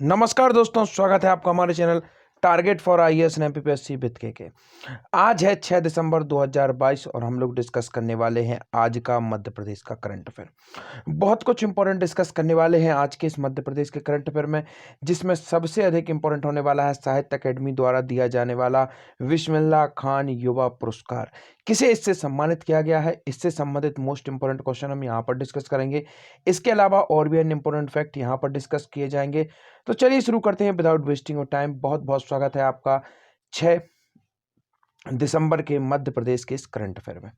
नमस्कार दोस्तों, स्वागत है आपका हमारे channel target for IAS and MPPSC with के। आज है 6 दिसंबर 2022 और हम लोग डिस्कस करने वाले हैं आज का मध्य प्रदेश का करंट अफेयर। बहुत कुछ इंपॉर्टेंट डिस्कस करने वाले हैं आज के इस मध्य प्रदेश के करंट अफेयर में, जिसमें सबसे अधिक इंपॉर्टेंट होने वाला है साहित्य अकेडमी द्वारा दिया जाने वाला विस्मिल्लाह खान युवा पुरस्कार। किसे इससे सम्मानित किया गया है, इससे संबंधित मोस्ट इंपॉर्टेंट क्वेश्चन हम यहाँ पर डिस्कस करेंगे। इसके अलावा और भी अन्य इंपॉर्टेंट फैक्ट यहाँ पर डिस्कस किए जाएंगे। तो चलिए शुरू करते हैं विदाउट वेस्टिंग ऑफ टाइम। बहुत बहुत स्वागत है आपका 6 दिसंबर के मध्य प्रदेश के इस करंट अफेयर में।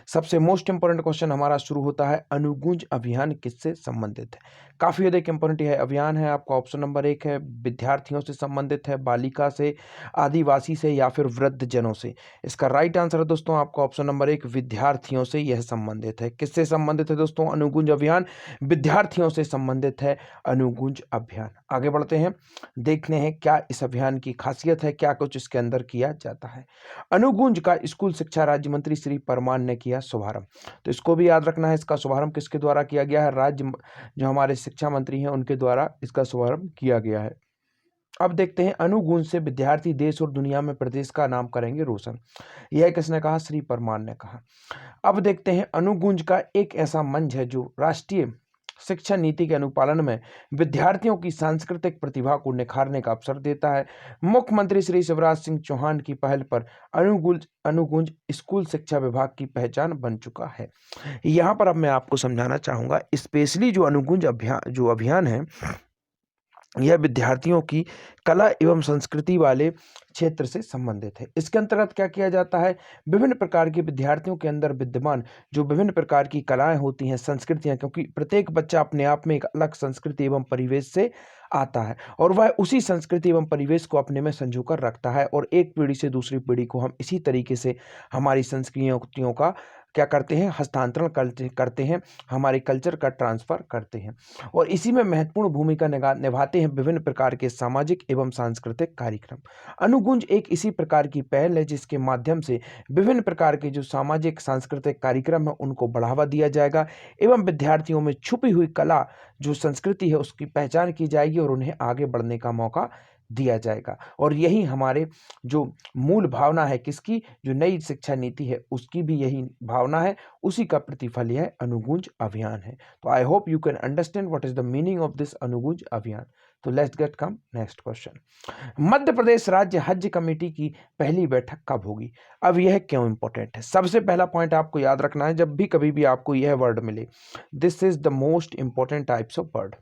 सबसे मोस्ट इंपोर्टेंट क्वेश्चन हमारा शुरू होता है, अनुगूंज अभियान किससे संबंधित है। काफी अधिक इंपोर्टेंट यह अभियान है। आपका ऑप्शन नंबर 1 है विद्यार्थियों से संबंधित है, बालिका से, आदिवासी से या फिर वृद्ध जनों से। इसका राइट आंसर है दोस्तों आपका ऑप्शन नंबर 1, विद्यार्थियों से यह संबंधित है। किससे संबंधित है दोस्तों अनुगूंज अभियान? विद्यार्थियों से संबंधित है अनुगूंज अभियान। आगे बढ़ते हैं, देखते हैं क्या इस अभियान की खासियत है, क्या कुछ इसके अंदर किया जाता है। अनुगूंज का स्कूल शिक्षा राज्य मंत्री श्री परमान ने किया शुभारंभ। तो इसको भी याद रखना है, इसका शुभारंभ किसके द्वारा किया गया है? जो हमारे शिक्षा मंत्री हैं उनके द्वारा इसका शुभारंभ किया गया है। अब देखते हैं, अनुगूंज से विद्यार्थी देश और दुनिया में प्रदेश का नाम करेंगे रोशन। यह किसने कहा? श्री परमान ने कहा। अब देखते हैं, अनुगूंज का एक ऐसा मंच है जो राष्ट्रीय शिक्षा नीति के अनुपालन में विद्यार्थियों की सांस्कृतिक प्रतिभा को निखारने का अवसर देता है। मुख्यमंत्री श्री शिवराज सिंह चौहान की पहल पर अनुगूंज स्कूल शिक्षा विभाग की पहचान बन चुका है। यहाँ पर अब मैं आपको समझाना चाहूंगा, स्पेशली जो अनुगूंज अभियान है, यह विद्यार्थियों की कला एवं संस्कृति वाले क्षेत्र से संबंधित है। इसके अंतर्गत क्या किया जाता है? विभिन्न प्रकार के विद्यार्थियों के अंदर विद्यमान जो विभिन्न प्रकार की कलाएं होती हैं, संस्कृतियां, क्योंकि प्रत्येक बच्चा अपने आप में एक अलग संस्कृति एवं परिवेश से आता है और वह उसी संस्कृति एवं परिवेश को अपने में संजोकर रखता है और एक पीढ़ी से दूसरी पीढ़ी को हम इसी तरीके से हमारी संस्कृतियों का क्या करते हैं? हस्तांतरण करते हैं, हमारे कल्चर का ट्रांसफर करते हैं और इसी में महत्वपूर्ण भूमिका निभाते हैं विभिन्न प्रकार के सामाजिक एवं सांस्कृतिक कार्यक्रम। अनुगूंज एक इसी प्रकार की पहल है जिसके माध्यम से विभिन्न प्रकार के जो सामाजिक सांस्कृतिक कार्यक्रम है उनको बढ़ावा दिया जाएगा एवं विद्यार्थियों में छुपी हुई कला जो संस्कृति है उसकी पहचान की जाएगी और उन्हें आगे बढ़ने का मौका दिया जाएगा। और यही हमारे जो मूल भावना है किसकी? जो नई शिक्षा नीति है उसकी भी यही भावना है, उसी का प्रतिफल यह अनुगूंज अभियान है। तो I hope you can understand what is the meaning of this अनुगूंज अभियान। तो let's get come next question. Madhya Pradesh राज्य हज कमेटी की पहली बैठक कब होगी? अब यह क्यों इंपॉर्टेंट है? सबसे पहला पॉइंट आपको याद रखना है, जब भी कभी भी आपको यह वर्ड मिले, this is the most important types of word.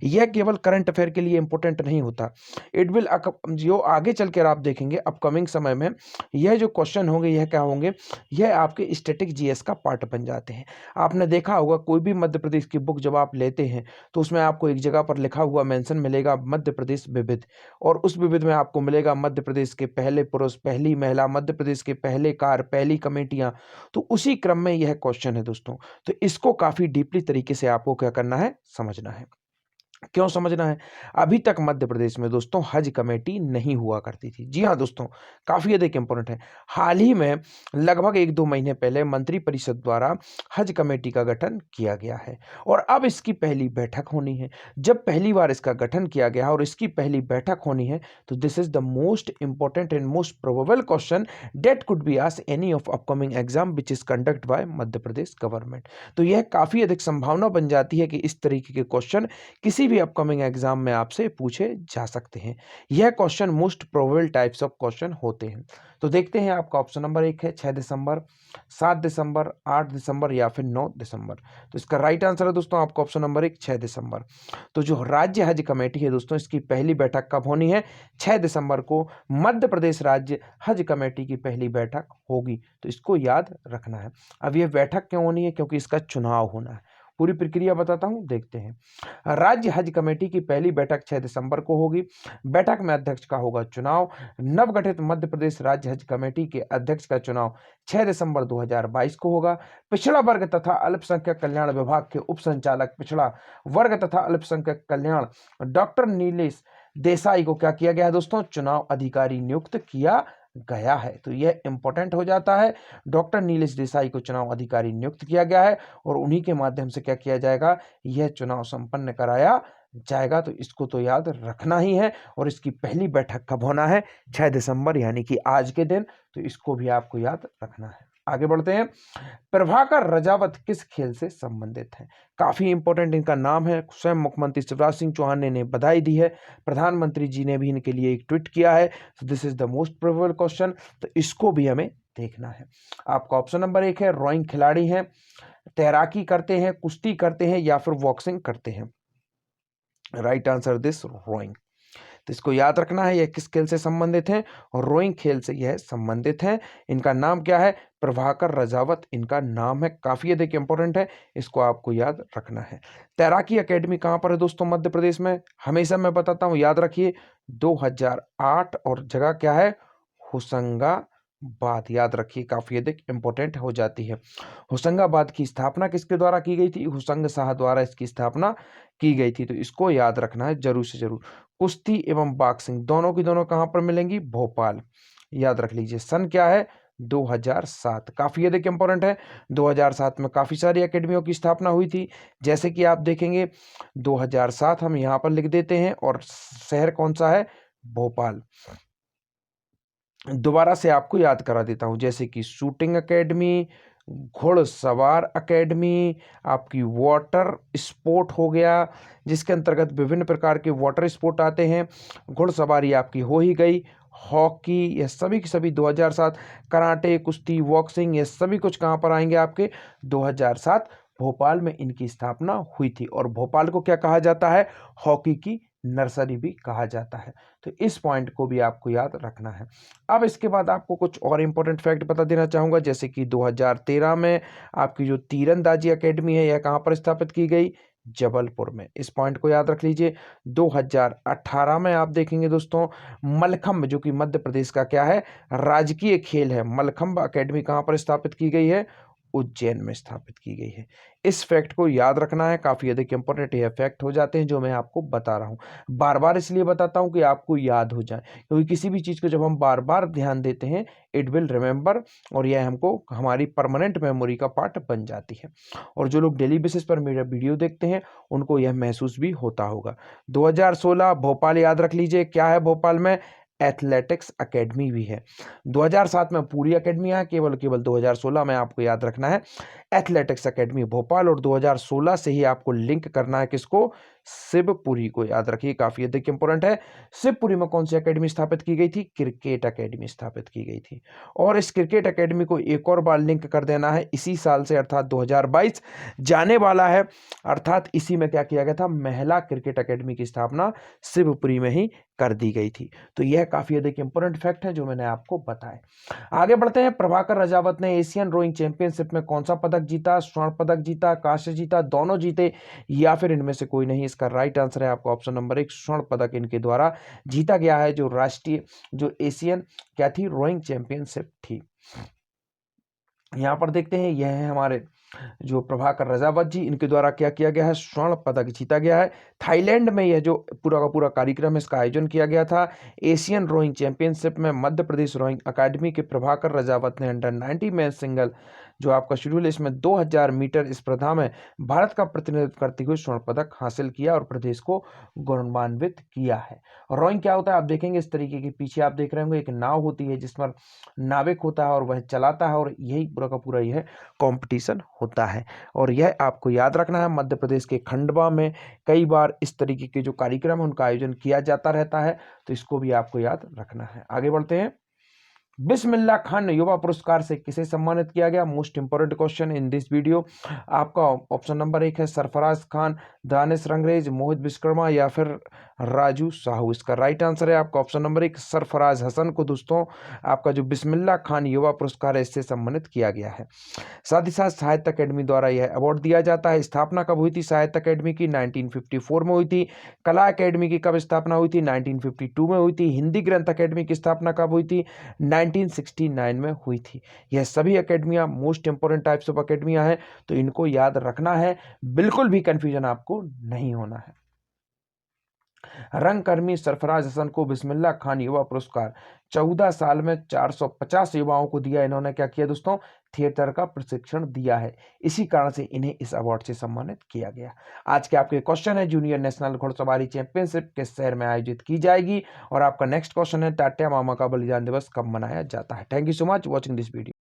यह केवल करंट अफेयर के लिए इंपॉर्टेंट नहीं होता, इट विल जो आगे चलकर आप देखेंगे अपकमिंग समय में यह जो क्वेश्चन होंगे यह क्या होंगे? यह आपके स्टैटिक जीएस का पार्ट बन जाते हैं। आपने देखा होगा कोई भी मध्य प्रदेश की बुक जब आप लेते हैं तो उसमें आपको एक जगह पर लिखा हुआ मेंशन मिलेगा मध्य प्रदेश विविध, और उस विविध में आपको मिलेगा मध्य प्रदेश के पहले पुरुष, पहली महिला, मध्य प्रदेश के पहले कार, पहली कमेटियां। तो उसी क्रम में यह क्वेश्चन है दोस्तों। तो इसको काफी डीपली तरीके से आपको क्या करना है? समझना है। क्यों समझना है? अभी तक मध्य प्रदेश में दोस्तों हज कमेटी नहीं हुआ करती थी। जी हाँ दोस्तों, काफी अधिक इंपॉर्टेंट है। हाल ही में लगभग 1-2 महीने पहले मंत्री परिषद द्वारा हज कमेटी का गठन किया गया है और अब इसकी पहली बैठक होनी है। जब पहली बार इसका गठन किया गया और इसकी पहली बैठक होनी है तो this is the most important and most probable question that could be asked any of upcoming exam which is conduct by Madhya Pradesh government. तो यह काफी अधिक संभावना बन जाती है कि इस तरीके के क्वेश्चन किसी भी अपकमिंग एग्जाम में आपसे पूछे जा सकते हैं। यह question most probable types of question होते हैं। तो देखते हैं, आपका ऑप्शन नंबर 1 है 6 दिसंबर, 7 दिसंबर, 8 दिसंबर या फिर 9 दिसंबर। तो इसका राइट आंसर है दोस्तों आपका ऑप्शन नंबर 1, 6 दिसंबर। तो जो राज्य हज कमेटी है दोस्तों, इसकी पहली बैठक कब होनी है? 6 दिसंबर को मध्य प्रदेश राज्य हज कमेटी की पहली बैठक होगी। तो इसको याद रखना है। अब यह बैठक क्यों होनी है? क्योंकि इसका चुनाव होना है। पूरी प्रक्रिया बताता हूं, देखते हैं। राज्य हज कमेटी की पहली बैठक 6 दिसंबर को होगी। बैठक में अध्यक्ष का होगा चुनाव। नवगठित मध्य प्रदेश राज्य हज कमेटी के अध्यक्ष का चुनाव 6 दिसंबर 2022 को होगा। पिछड़ा वर्ग तथा अल्पसंख्यक कल्याण विभाग के उप संचालक पिछड़ा वर्ग तथा अल्पसंख्यक कल्याण डॉक्टर नीलेश देसाई को क्या किया गया है दोस्तों? चुनाव अधिकारी नियुक्त किया गया है। तो यह इंपॉर्टेंट हो जाता है। डॉक्टर नीलेश देसाई को चुनाव अधिकारी नियुक्त किया गया है और उन्हीं के माध्यम से क्या किया जाएगा? यह चुनाव संपन्न कराया जाएगा। तो इसको तो याद रखना ही है। और इसकी पहली बैठक कब होना है? 6 दिसंबर यानी कि आज के दिन। तो इसको भी आपको याद रखना है। आगे बढ़ते हैं। प्रभाकर रजावत किस खेल से संबंधित है? काफी इंपॉर्टेंट इनका नाम है। स्वयं मुख्यमंत्री शिवराज सिंह चौहान ने इन्हें बधाई दी है। प्रधानमंत्री जी ने भी इनके लिए एक ट्वीट किया है। This is the most probable question. तो इसको भी हमें देखना है। आपका ऑप्शन नंबर 1 है रोइंग खिलाड़ी हैं, तैराकी करते हैं, कुश्ती करते हैं या फिर बॉक्सिंग करते हैं। Right answer this rowing. तो इसको याद रखना है, यह किस खेल से संबंधित है? और रोइंग खेल से यह संबंधित है। इनका नाम क्या है? प्रभाकर रजावत इनका नाम है। काफी देखिए इंपॉर्टेंट है, इसको आपको याद रखना है। तैराकी एकेडमी कहां पर है दोस्तों? मध्य प्रदेश में। हमेशा मैं बताता हूं, याद रखिए 2008 और जगह क्या है? होशंगाबाद। याद रखिए, काफी अधिक इंपॉर्टेंट हो जाती है। होशंगाबाद की स्थापना किसके द्वारा की गई थी? हुसंग शाह द्वारा इसकी स्थापना की गई थी। तो इसको याद रखना है जरूर से जरूर। कुश्ती एवं बॉक्सिंग दोनों की दोनों कहां पर मिलेंगी? भोपाल। याद रख लीजिए। सन क्या है? 2007। काफी अधिक इंपॉर्टेंट है। 2007 में काफी सारी एकेडमियों की स्थापना हुई थी। जैसे कि आप देखेंगे 2007 हम यहां पर लिख देते हैं और शहर कौन सा है? भोपाल। दोबारा से आपको याद करा देता हूं, जैसे कि शूटिंग एकेडमी, घुड़सवार एकेडमी, आपकी वाटर स्पोर्ट हो गया, जिसके अंतर्गत विभिन्न प्रकार के वाटर स्पोर्ट आते हैं। घुड़सवारी आपकी हो ही गई। हॉकी, ये सभी की सभी 2007। कराटे, कुश्ती, बॉक्सिंग, ये सभी कुछ कहां पर आएंगे? आपके 2007 भोपाल में इनकी स्थापना हुई थी। और भोपाल को क्या कहा जाता है? हॉकी की नर्सरी भी कहा जाता है। तो इस पॉइंट को भी आपको याद रखना है। अब इसके बाद आपको कुछ और इंपॉर्टेंट फैक्ट बता देना चाहूंगा, जैसे कि 2013 में आपकी जो तीरंदाजी एकेडमी है, यह कहां पर स्थापित की गई? जबलपुर में। इस पॉइंट को याद रख लीजिए। 2018 में आप देखेंगे दोस्तों, मलखंभ, जो कि मध्य प्रदेश का क्या है? राजकीय खेल है। मलखंभ एकेडमी कहां पर स्थापित की गई है? उज्जैन में स्थापित की गई है। इस फैक्ट को याद रखना है, काफी अधिक इंपॉर्टेंट यह फैक्ट हो जाते हैं जो मैं आपको बता रहा हूं। बार बार इसलिए बताता हूं कि आपको याद हो जाए, क्योंकि किसी भी चीज को जब हम बार बार ध्यान देते हैं, इट विल रिमेंबर, और यह हमको हमारी परमानेंट मेमोरी का पार्ट बन जाती है। और जो लोग डेली बेसिस पर मेरा वीडियो देखते हैं, उनको यह महसूस भी होता होगा। 2016 भोपाल, याद रख लीजिए क्या है भोपाल में? एथलेटिक्स एकेडमी भी है। 2007 में पूरी एकेडमी है, केवल 2016 में आपको याद रखना है एथलेटिक्स एकेडमी भोपाल। और 2016 से ही आपको लिंक करना है किसको? शिवपुरी को। याद रखिए, काफी अधिक इंपॉर्टेंट है। शिवपुरी में कौन सी एकेडमी स्थापित की गई थी? क्रिकेट एकेडमी स्थापित की गई थी। और इस क्रिकेट एकेडमी को एक और बार लिंक कर देना है इसी साल से, अर्थात 2022 जाने वाला है। अर्थात इसी में क्या किया गया था? महिला क्रिकेट एकेडमी की स्थापना शिवपुरी में ही कर दी गई थी। तो यह काफी अधिक इंपॉर्टेंट फैक्ट है जो मैंने आपको बताया। आगे बढ़ते हैं। प्रभाकर रजावत ने एशियन रोइंग चैंपियनशिप में कौन सा पदक जीता? स्वर्ण पदक जीता, कांस्य जीता, दोनों जीते, या फिर इनमें से कोई नहीं? इसका राइट आंसर है आपको ऑप्शन नंबर 1, स्वर्ण पदक इनके द्वारा जीता गया है। जो राष्ट्रीय, जो एशियन क्या थी? रोइंग चैंपियनशिप थी। यहां पर देखते हैं, यह है हमारे जो प्रभाकर रजावत जी, इनके द्वारा क्या किया गया है? स्वर्ण पदक जीता गया है। थाईलैंड में यह जो पूरा का पूरा कार्यक्रम है, इसका आयोजन किया गया था। एशियन रोइंग चैंपियनशिप में मध्य प्रदेश रोइंग अकादमी के प्रभाकर रजावत ने अंडर 90 में सिंगल जो आपका शेड्यूल है, इसमें 2000 मीटर स्पर्धा में भारत का प्रतिनिधित्व करते हुए स्वर्ण पदक हासिल किया और प्रदेश को गौरवान्वित किया है। रोइंग क्या होता है? आप देखेंगे इस तरीके के, पीछे आप देख रहे होंगे एक नाव होती है जिसमें नाविक होता है और वह चलाता है, और यही पूरा का पूरा यह कंपटीशन होता है। और यह आपको याद रखना है, मध्य प्रदेश के खंडवा में कई बार इस तरीके के जो कार्यक्रम है उनका आयोजन किया जाता रहता है। तो इसको भी आपको याद रखना है। आगे बढ़ते हैं। बिस्मिल्लाह खान युवा पुरस्कार से किसे सम्मानित किया गया? Most important question in this video. आपका ऑप्शन नंबर 1 है सरफराज खान, दानिश रंगरेज, मोहित विश्वकर्मा या फिर राजू साहू। इसका राइट आंसर है आपका ऑप्शन नंबर 1, सरफराज हसन को दोस्तों आपका जो बिस्मिल्लाह खान युवा पुरस्कार है इससे सम्मानित किया गया है। साथ ही साथ साहित्य अकेडमी द्वारा यह अवार्ड दिया जाता है। स्थापना कब हुई थी साहित्य अकेडमी की? 1954 में हुई थी। कला अकेडमी की कब स्थापना हुई थी? 1952 में हुई थी। हिंदी ग्रंथ अकेडमी की स्थापना कब हुई थी? 1969 में हुई थी। यह सभी अकेडमियां मोस्ट इंपोर्टेंट टाइप्स ऑफ अकेडमियां हैं, तो इनको याद रखना है, बिल्कुल भी कंफ्यूजन आपको नहीं होना है। रंगकर्मी सरफराज हसन को बिस्मिल्लाह खान युवा पुरस्कार 14 साल में 450 युवाओं को दिया। इन्होंने क्या किया दोस्तों? थिएटर का प्रशिक्षण दिया है। इसी कारण से इन्हें इस अवार्ड से सम्मानित किया गया। आज के आपके क्वेश्चन है, जूनियर नेशनल घुड़सवारी चैंपियनशिप किस शहर में आयोजित की जाएगी? और आपका नेक्स्ट क्वेश्चन है, टाटिया मामा का बलिदान दिवस कब मनाया जाता है? Thank you so much watching this video.